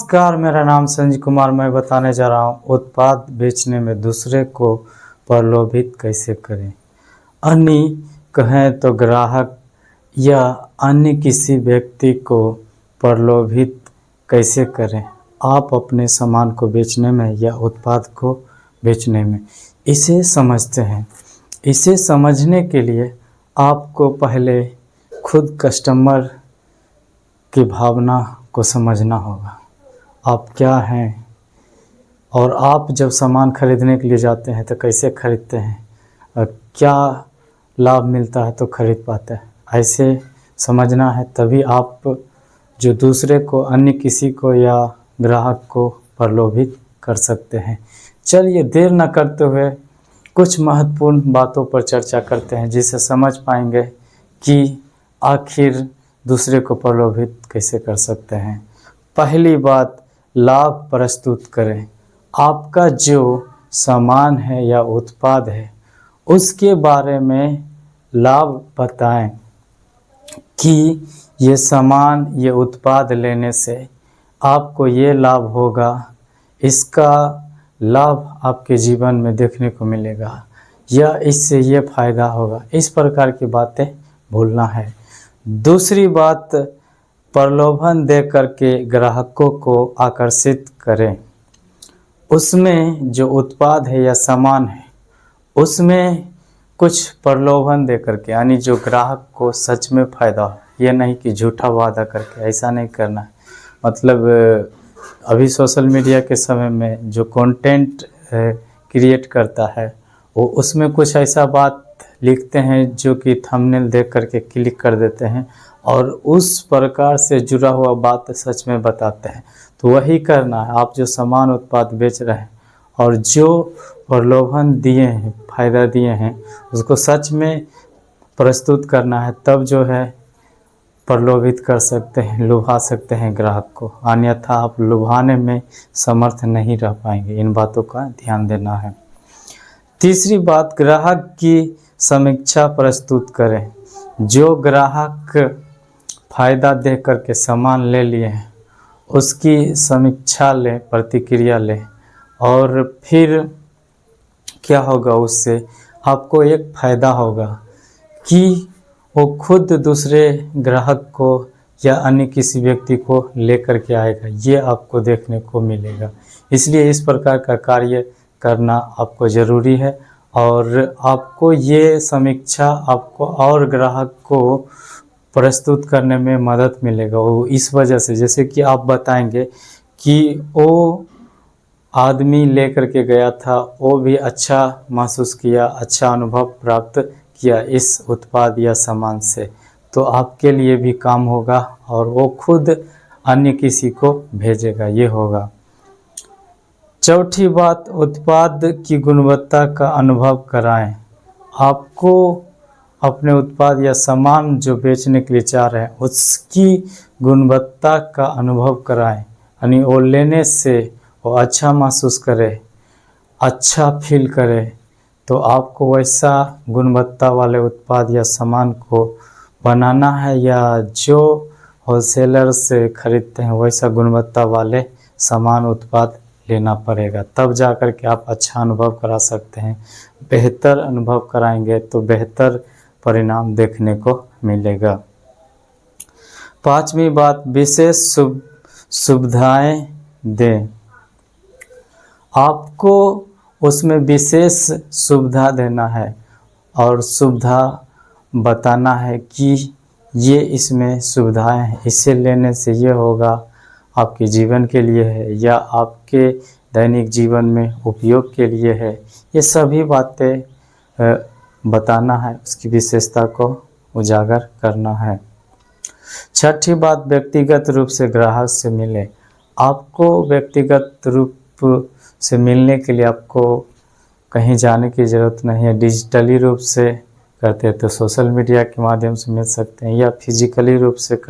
नमस्कार, मेरा नाम संजय कुमार। मैं बताने जा रहा हूँ उत्पाद बेचने में दूसरे को प्रलोभित कैसे करें। अन्य कहें तो ग्राहक या अन्य किसी व्यक्ति को प्रलोभित कैसे करें आप अपने सामान को बेचने में या उत्पाद को बेचने में, इसे समझते हैं। इसे समझने के लिए आपको पहले खुद कस्टमर की भावना को समझना होगा। आप क्या हैं और आप जब सामान खरीदने के लिए जाते हैं तो कैसे खरीदते हैं और क्या लाभ मिलता है तो खरीद पाते हैं, ऐसे समझना है। तभी आप जो दूसरे को, अन्य किसी को या ग्राहक को प्रलोभित कर सकते हैं। चलिए देर न करते हुए कुछ महत्वपूर्ण बातों पर चर्चा करते हैं जिससे समझ पाएंगे कि आखिर दूसरे को प्रलोभित कैसे कर सकते हैं। पहली बात, लाभ प्रस्तुत करें। आपका जो सामान है या उत्पाद है उसके बारे में लाभ बताएं कि ये सामान, ये उत्पाद लेने से आपको ये लाभ होगा, इसका लाभ आपके जीवन में देखने को मिलेगा या इससे ये फ़ायदा होगा। इस प्रकार की बातें भूलना है। दूसरी बात, प्रलोभन दे करके ग्राहकों को आकर्षित करें। उसमें जो उत्पाद है या सामान है उसमें कुछ प्रलोभन दे करके, यानी जो ग्राहक को सच में फ़ायदा हो, ये नहीं कि झूठा वादा करके, ऐसा नहीं करना है। मतलब अभी सोशल मीडिया के समय में जो कंटेंट क्रिएट करता है वो उसमें कुछ ऐसा बात लिखते हैं जो कि थंबनेल देख करके क्लिक कर देते हैं और उस प्रकार से जुड़ा हुआ बात सच में बताते हैं। तो वही करना है। आप जो सामान उत्पाद बेच रहे हैं और जो प्रलोभन दिए हैं, फ़ायदा दिए हैं, उसको सच में प्रस्तुत करना है। तब जो है प्रलोभित कर सकते हैं, लुभा सकते हैं ग्राहक को। अन्यथा आप लुभाने में समर्थ नहीं रह पाएंगे। इन बातों का ध्यान देना है। तीसरी बात, ग्राहक की समीक्षा प्रस्तुत करें। जो ग्राहक फ़ायदा दे करके सामान ले लिए हैं उसकी समीक्षा लें, प्रतिक्रिया लें और फिर क्या होगा, उससे आपको एक फ़ायदा होगा कि वो खुद दूसरे ग्राहक को या अन्य किसी व्यक्ति को लेकर के आएगा। ये आपको देखने को मिलेगा। इसलिए इस प्रकार का कार्य करना आपको ज़रूरी है और आपको ये समीक्षा आपको और ग्राहक को प्रस्तुत करने में मदद मिलेगा। वो इस वजह से, जैसे कि आप बताएंगे कि वो आदमी लेकर के गया था, वो भी अच्छा महसूस किया, अच्छा अनुभव प्राप्त किया इस उत्पाद या सामान से, तो आपके लिए भी काम होगा और वो खुद अन्य किसी को भेजेगा। ये होगा। चौथी बात, उत्पाद की गुणवत्ता का अनुभव कराएं। आपको अपने उत्पाद या सामान जो बेचने के लिए चाह रहे हैं उसकी गुणवत्ता का अनुभव कराएं, यानी वो लेने से वो अच्छा महसूस करे, अच्छा फील करे। तो आपको वैसा गुणवत्ता वाले उत्पाद या सामान को बनाना है या जो होलसेलर से खरीदते हैं वैसा गुणवत्ता वाले सामान उत्पाद लेना पड़ेगा। तब जा कर के आप अच्छा अनुभव करा सकते हैं। बेहतर अनुभव कराएंगे तो बेहतर परिणाम देखने को मिलेगा। पांचवी बात, विशेष सुविधाएं दें। आपको उसमें विशेष सुविधा देना है और सुविधा बताना है कि ये इसमें सुविधाएं हैं, इसे लेने से ये होगा, आपके जीवन के लिए है या आपके दैनिक जीवन में उपयोग के लिए है। ये सभी बातें बताना है, उसकी विशेषता को उजागर करना है। छठी बात, व्यक्तिगत रूप से ग्राहक से मिले। आपको व्यक्तिगत रूप से मिलने के लिए आपको कहीं जाने की ज़रूरत नहीं है। डिजिटली रूप से करते हैं तो सोशल मीडिया के माध्यम से मिल सकते हैं या फिजिकली रूप से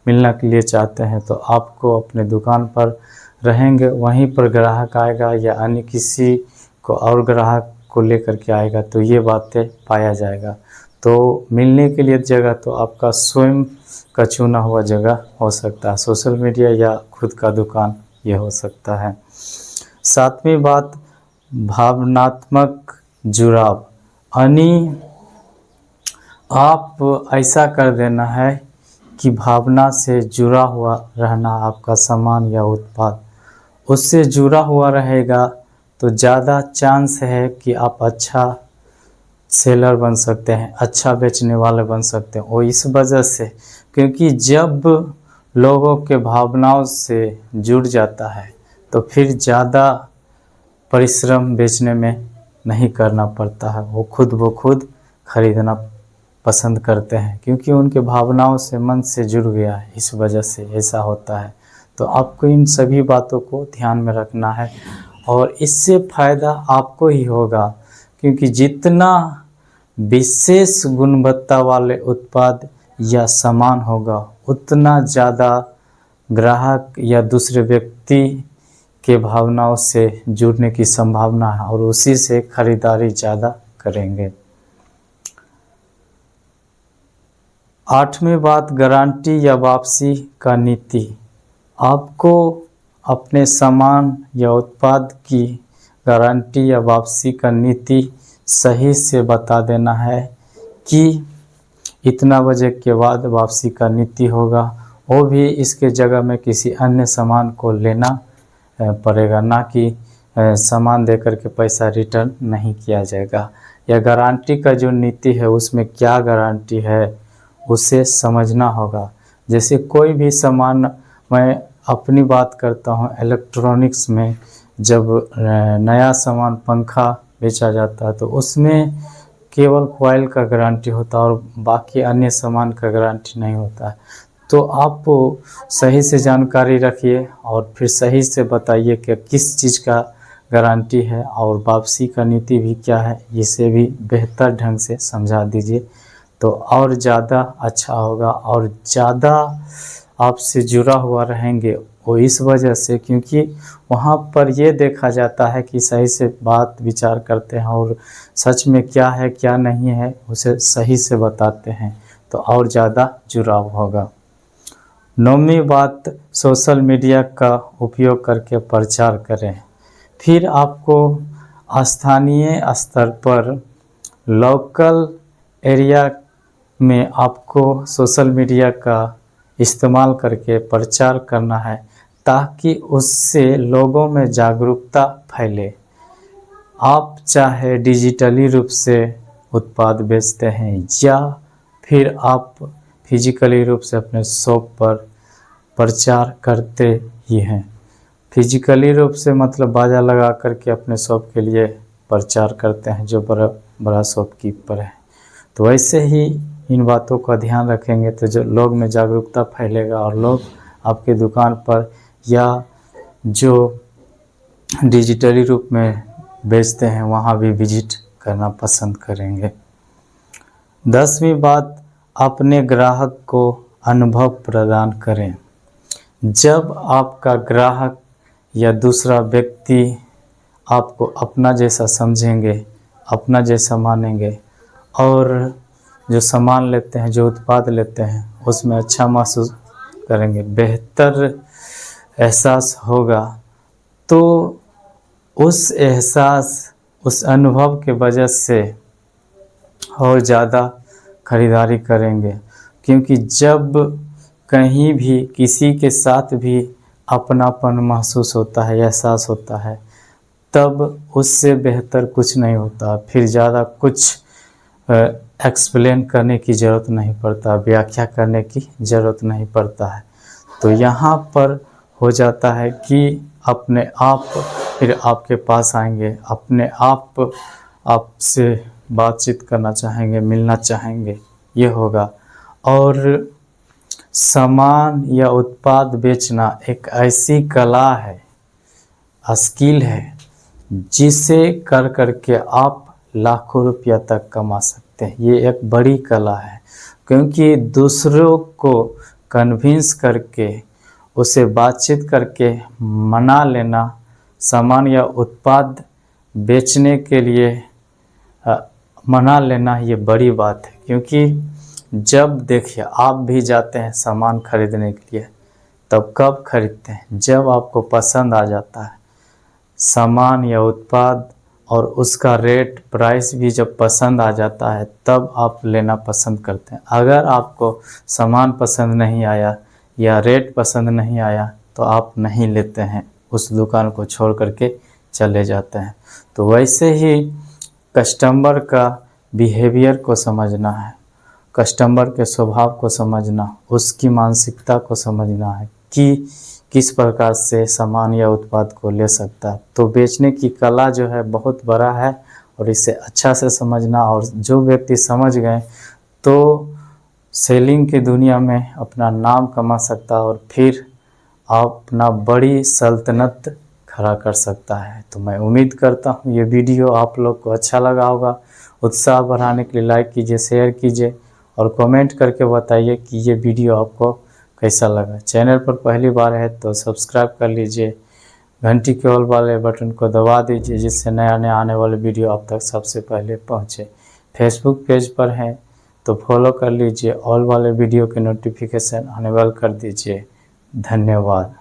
मिलने के लिए चाहते हैं तो आपको अपने दुकान पर रहेंगे, वहीं पर ग्राहक आएगा या अन्य किसी को और ग्राहक को लेकर के आएगा, तो ये बातें पाया जाएगा। तो मिलने के लिए जगह तो आपका स्वयं का चुना हुआ जगह हो सकता है, सोशल मीडिया या खुद का दुकान ये हो सकता है। सातवीं बात, भावनात्मक जुड़ाव, यानी आप ऐसा कर देना है कि भावना से जुड़ा हुआ रहना, आपका सामान या उत्पाद उससे जुड़ा हुआ रहेगा तो ज़्यादा चांस है कि आप अच्छा सेलर बन सकते हैं, अच्छा बेचने वाले बन सकते हैं। वो इस वजह से, क्योंकि जब लोगों के भावनाओं से जुड़ जाता है तो फिर ज़्यादा परिश्रम बेचने में नहीं करना पड़ता है, वो खुद खरीदना पसंद करते हैं क्योंकि उनके भावनाओं से, मन से जुड़ गया है, इस वजह से ऐसा होता है। तो आपको इन सभी बातों को ध्यान में रखना है और इससे फ़ायदा आपको ही होगा, क्योंकि जितना विशेष गुणवत्ता वाले उत्पाद या सामान होगा उतना ज़्यादा ग्राहक या दूसरे व्यक्ति के भावनाओं से जुड़ने की संभावना है और उसी से खरीदारी ज़्यादा करेंगे। आठवीं बात, गारंटी या वापसी का नीति। आपको अपने सामान या उत्पाद की गारंटी या वापसी का नीति सही से बता देना है कि इतना बजे के बाद वापसी का नीति होगा, वो भी इसके जगह में किसी अन्य सामान को लेना पड़ेगा, ना कि सामान देकर के पैसा रिटर्न नहीं किया जाएगा। या गारंटी का जो नीति है उसमें क्या गारंटी है उसे समझना होगा। जैसे कोई भी सामान, मैं अपनी बात करता हूँ, इलेक्ट्रॉनिक्स में जब नया सामान पंखा बेचा जाता है तो उसमें केवल कॉइल का गारंटी होता है और बाकी अन्य सामान का गारंटी नहीं होता है। तो आप सही से जानकारी रखिए और फिर सही से बताइए कि किस चीज़ का गारंटी है और वापसी का नीति भी क्या है, इसे भी बेहतर ढंग से समझा दीजिए तो और ज़्यादा अच्छा होगा और ज़्यादा आपसे जुड़ा हुआ रहेंगे। वो इस वजह से क्योंकि वहाँ पर ये देखा जाता है कि सही से बात विचार करते हैं और सच में क्या है क्या नहीं है उसे सही से बताते हैं तो और ज़्यादा जुड़ाव होगा। नौवीं बात, सोशल मीडिया का उपयोग करके प्रचार करें। फिर आपको स्थानीय स्तर पर, लोकल एरिया में आपको सोशल मीडिया का इस्तेमाल करके प्रचार करना है ताकि उससे लोगों में जागरूकता फैले। आप चाहे डिजिटली रूप से उत्पाद बेचते हैं या फिर आप फिजिकली रूप से अपने शॉप पर प्रचार करते ही हैं। फिजिकली रूप से मतलब बाजा लगा करके अपने शॉप के लिए प्रचार करते हैं जो बड़ा बड़ा शॉपकीपर है। तो वैसे ही इन बातों का ध्यान रखेंगे तो जो लोग में जागरूकता फैलेगा और लोग आपके दुकान पर या जो डिजिटली रूप में बेचते हैं वहाँ भी विजिट करना पसंद करेंगे। 10वीं बात, अपने ग्राहक को अनुभव प्रदान करें। जब आपका ग्राहक या दूसरा व्यक्ति आपको अपना जैसा समझेंगे, अपना जैसा मानेंगे और जो सामान लेते हैं, जो उत्पाद लेते हैं उसमें अच्छा महसूस करेंगे, बेहतर एहसास होगा, तो उस एहसास, उस अनुभव के वजह से और ज़्यादा खरीदारी करेंगे। क्योंकि जब कहीं भी किसी के साथ भी अपनापन महसूस होता है, एहसास होता है, तब उससे बेहतर कुछ नहीं होता। फिर ज़्यादा कुछ एक्सप्लेन करने की ज़रूरत नहीं पड़ता, व्याख्या करने की ज़रूरत नहीं पड़ता है। तो यहाँ पर हो जाता है कि अपने आप फिर आपके पास आएंगे, अपने आप आपसे बातचीत करना चाहेंगे, मिलना चाहेंगे, ये होगा। और सामान या उत्पाद बेचना एक ऐसी कला है, स्किल है, जिसे कर करके आप लाखों रुपया तक कमा सकते हैं। ये एक बड़ी कला है क्योंकि दूसरों को कन्विंस करके, उसे बातचीत करके मना लेना, सामान या उत्पाद बेचने के लिए मना लेना, ये बड़ी बात है। क्योंकि जब देखिए आप भी जाते हैं सामान खरीदने के लिए तब कब खरीदते हैं? जब आपको पसंद आ जाता है सामान या उत्पाद और उसका रेट प्राइस भी जब पसंद आ जाता है तब आप लेना पसंद करते हैं। अगर आपको सामान पसंद नहीं आया या रेट पसंद नहीं आया तो आप नहीं लेते हैं, उस दुकान को छोड़ करके चले जाते हैं। तो वैसे ही कस्टमर का बिहेवियर को समझना है, कस्टमर के स्वभाव को समझना, उसकी मानसिकता को समझना है कि किस प्रकार से सामान या उत्पाद को ले सकता है। तो बेचने की कला जो है बहुत बड़ा है और इसे अच्छा से समझना, और जो व्यक्ति समझ गए तो सेलिंग की दुनिया में अपना नाम कमा सकता है और फिर अपना बड़ी सल्तनत खड़ा कर सकता है। तो मैं उम्मीद करता हूँ ये वीडियो आप लोग को अच्छा लगा होगा। उत्साह बढ़ाने के लिए लाइक कीजिए, शेयर कीजिए और कमेंट करके बताइए कि ये वीडियो आपको कैसा लगा। चैनल पर पहली बार है तो सब्सक्राइब कर लीजिए, घंटी के ऑल वाले बटन को दबा दीजिए जिससे नया नया आने वाले वीडियो आप तक सबसे पहले पहुँचे। फेसबुक पेज पर हैं तो फॉलो कर लीजिए, ऑल वाले वीडियो के नोटिफिकेशन अनेबल कर दीजिए। धन्यवाद।